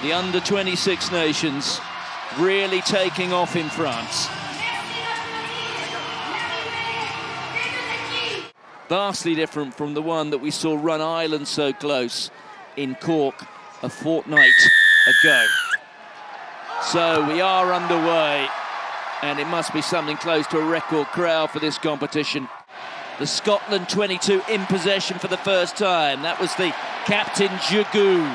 The under-20 Six Nations really taking off in France. Vastly different from the one that we saw run Ireland so close in Cork a fortnight ago. So we are underway, and it must be something close to a record crowd for this competition. The Scotland 22 in possession for the first time. That was the captain Giroux,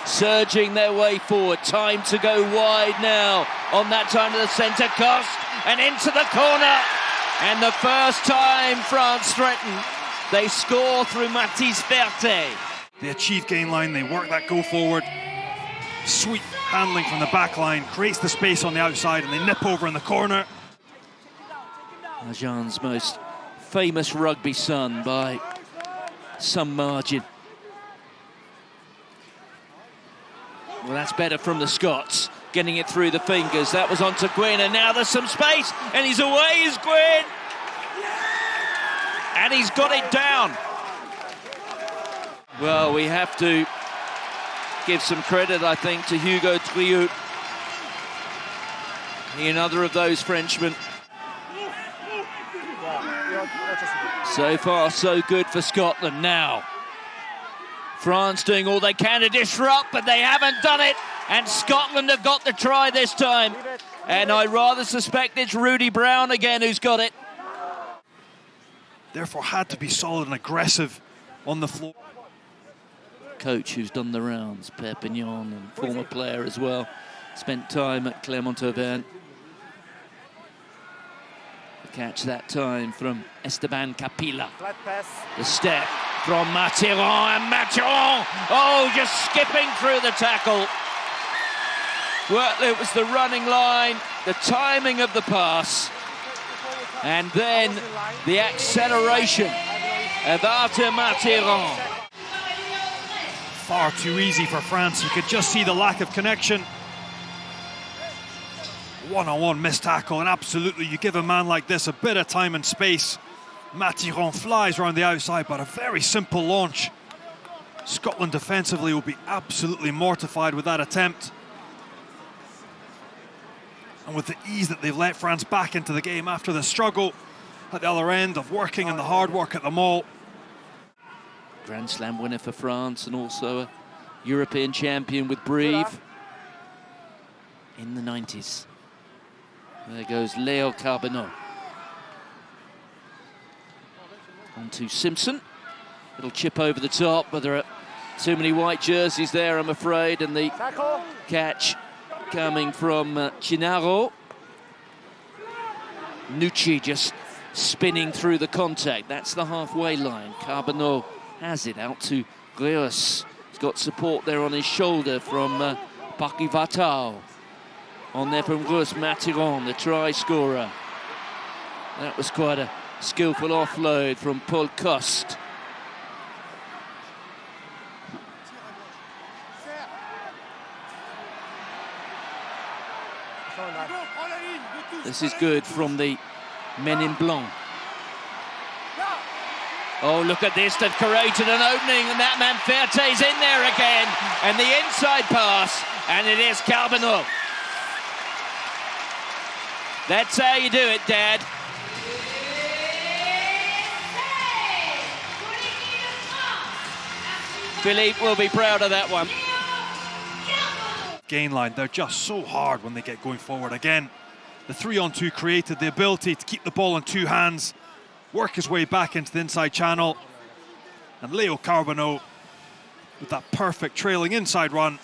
surging their way forward. Time to go wide now. On that time to the centre, Coste, and into the corner. And the first time France threatened, they score through Mathis Ferté. They achieve gain line, they work that go forward. Sweet handling from the back line, creates the space on the outside, and they nip over in the corner. Ajan's most famous rugby son by some margin. Well, that's better from the Scots, getting it through the fingers. That was onto Gwyn, and now there's some space, and he's away, is Gwyn! And he's got it down. Well, we have to give some credit, I think, to Hugo Trieux. Another of those Frenchmen. So far, so good for Scotland. Now, France doing all they can to disrupt, but they haven't done it. And Scotland have got the try this time. And I rather suspect it's Rudy Brown again who's got it. Therefore, had to be solid and aggressive on the floor. Coach who's done the rounds, Perpignan, and former player as well. Spent time at Clermont-Auvergne. The catch that time from Esteban Capilla. The step from Mathiron, and Mathiron, oh, just skipping through the tackle. Well, it was the running line, the timing of the pass, and then the acceleration of Arthur Mathiron. Far too easy for France. You could just see the lack of connection. One-on-one missed tackle, and absolutely, you give a man like this a bit of time and space. Mathiron flies around the outside, but a very simple launch. Scotland defensively will be absolutely mortified with that attempt. And with the ease that they've let France back into the game after the struggle at the other end of working and the hard work at the maul. Grand Slam winner for France, and also a European champion with Brive in the 90s. There goes Leo Carbonneau. On to Simpson. Little chip over the top, but there are too many white jerseys there, I'm afraid, and the catch coming from Chinaro. Nucci just spinning through the contact. That's the halfway line. Carbonneau has it out to Greus. He's got support there on his shoulder from Pakivatao. On there from Greus, Mathiron, the try scorer. That was quite a skillful offload from Paul Coste. This is good from the men in blanc. Oh, look at this, they've created an opening, and that man Ferté's in there again, and the inside pass, and it is Carbonneau. That's how you do it, Dad. Philippe will be proud of that one. Gain line, they're just so hard when they get going forward. Again, the 3-on-2 created the ability to keep the ball in two hands, work his way back into the inside channel. And Leo Carbonneau with that perfect trailing inside run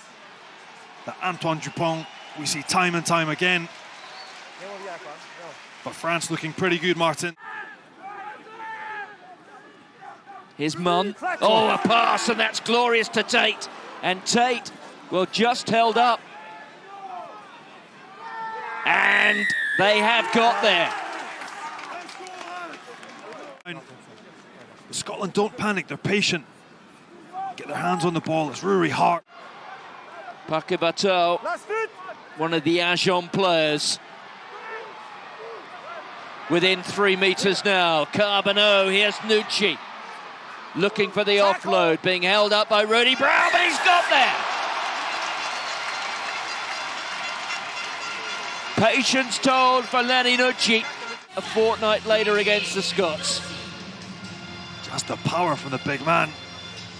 that Antoine Dupont we see time and time again. But France looking pretty good, Martin. Here's Munn. Oh, a pass, and that's glorious to Tate. And Tate, well, just held up. And they have got there. Scotland don't panic, they're patient. Get their hands on the ball, it's really hard. Pakivatao, one of the Ajon players. Within 3 meters now. Carbonneau, here's Nucci. Looking for the offload, being held up by Rudy Brown, but he's got there. Patience told for Lenny Nucci a fortnight later against the Scots. Just the power from the big man.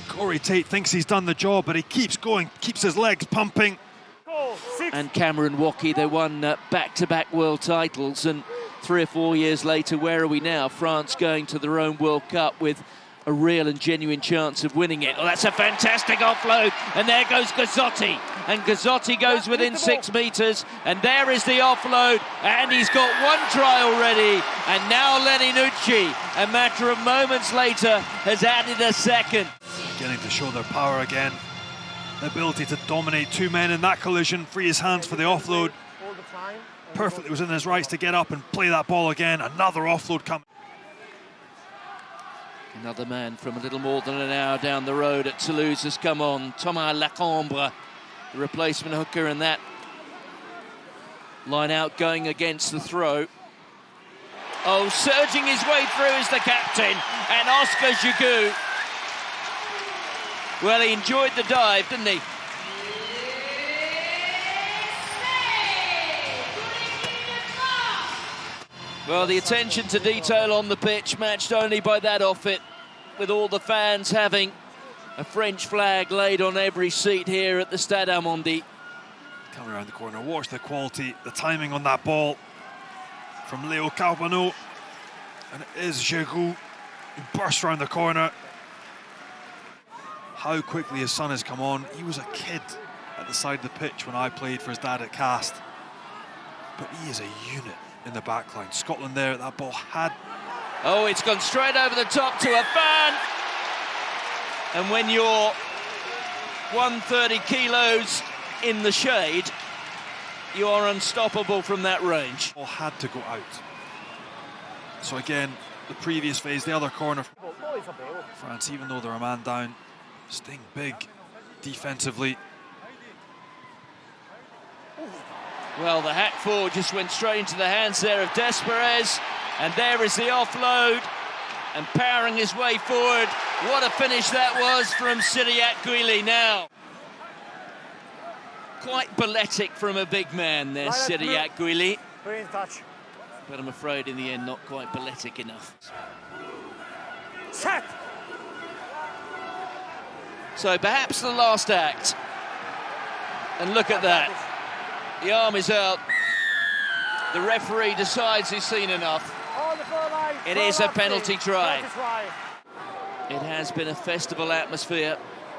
Corey Tate thinks he's done the job, but he keeps going, keeps his legs pumping. And Cameron Woki, they won back-to-back world titles, and 3 or 4 years later, where are we now? France going to their own World Cup with a real and genuine chance of winning it. Oh, that's a fantastic offload, and there goes Gazzotti, and Gazzotti goes within 6 metres, and there is the offload, and he's got 1 try already, and now Lenny Nucci, a matter of moments later, has added a second. Beginning to show their power again. The ability to dominate 2 men in that collision, free his hands for the offload. Perfectly was in his rights to get up and play that ball again. Another offload coming. Another man from a little more than an hour down the road at Toulouse has come on. Thomas Lacombe, the replacement hooker, and that line out going against the throw. Oh, surging his way through is the captain, and Oscar Gigoux. Well, he enjoyed the dive, didn't he? Well, the attention to detail on the pitch, matched only by that outfit, with all the fans having a French flag laid on every seat here at the Stade Amondi. Coming around the corner, watch the quality, the timing on that ball from Leo Carbonneau. And it is Giroud who bursts around the corner. How quickly his son has come on. He was a kid at the side of the pitch when I played for his dad at Cast. But he is a unit in the back line. Scotland there, that ball had... Oh, it's gone straight over the top to a fan. And when you're 130 kilos in the shade, you are unstoppable from that range. Ball had to go out. So again, the previous phase, the other corner. France, even though they're a man down, staying big defensively. Well, the hack forward just went straight into the hands there of Desperez, and there is the offload, and powering his way forward. What a finish that was from Cyriac Guilly now. Quite balletic from a big man there, Cyriac Guilly. But I'm afraid in the end, not quite balletic enough. Set! So perhaps the last act. And look at that. The arm is out. The referee decides he's seen enough. It is a penalty try. It has been a festival atmosphere,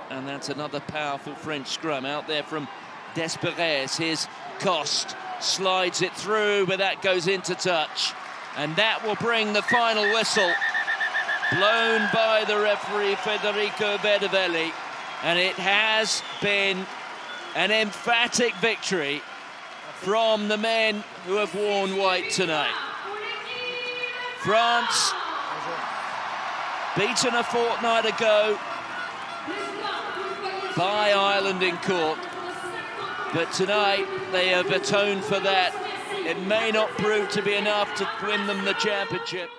and that's another powerful French scrum out there from Desperez. Here's Coste, slides it through, but that goes into touch. And that will bring the final whistle, blown by the referee Federico Verdevelli. And it has been an emphatic victory from the men who have worn white tonight. France, beaten a fortnight ago by Ireland in Cork, but tonight they have atoned for that. It may not prove to be enough to win them the championship.